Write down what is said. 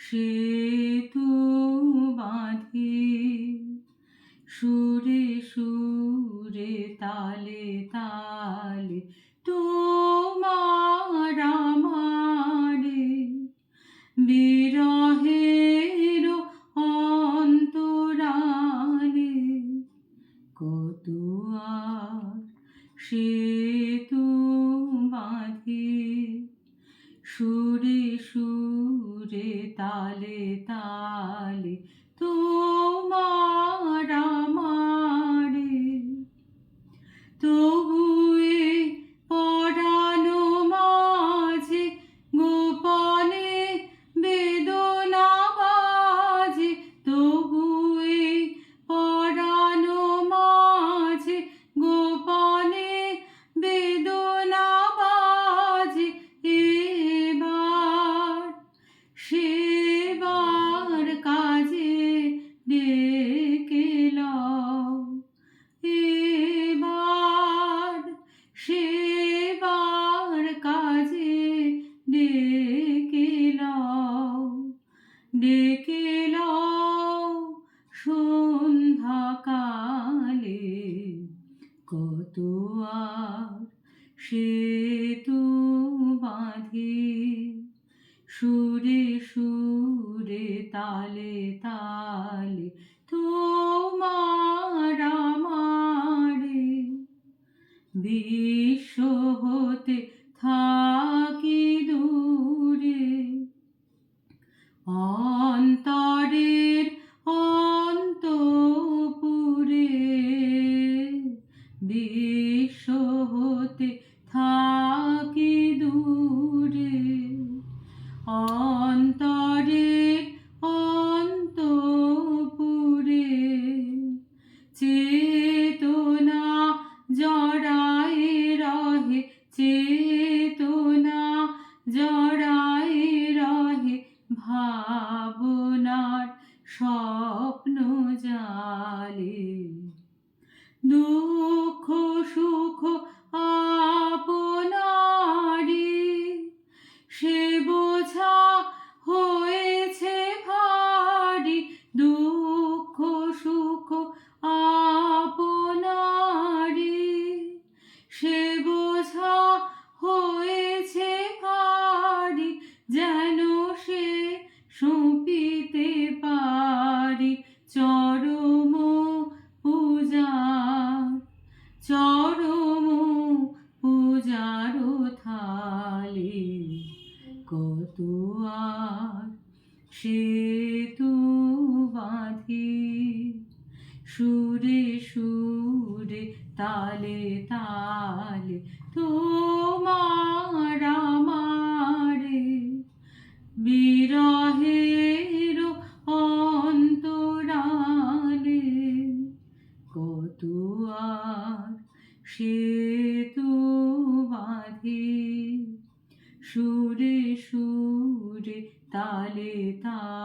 সেতু বাঁধি সুরে সুরে তালে তালে তোমার আমারে বিরহের অন্তরালে কত আর সেতু বাঁধি সুরে সুরে তালে তালে তোমার আমারে তবু এ পরানো মাঝে গোপনে বেদনা বাজে তবু এ পরানো মাঝে গোপনে বেদনা বাজে এবার সেবার কাজে ডেকে লও এবার সেবার কাজে ডেকে লও ডেকে লও সন্ধ্যাকালে কত আর সেতু বাঁধি সুরে সুরে তালে তালে তোমার আমারে বিশ্ব হতে থাকি দূরে অন্তরের অন্তঃপুরে বিশ্ব হতে থাকি দূরে অন্তরের অন্তঃপুরে চেতনা জড়ায়ে রহে চেতনা জড়ায়ে রহে ভাবনার স্বপ্ন জালে দুঃখ সুখ আপনারি সে বোঝা হয়েছে ভারী দুঃখ সুখ আপনারি সে বোঝা হয়েছে ভারী যেন সে সঁপিতে পারি চরম পূজার চরম পূজার থালে কত আর সেতু বাঁধি সুরে সুরে তালে তালে তোমার আমারে বিরহের অন্তরালে কত আর সেতু বাঁধি সুরে সুরে তালে তালে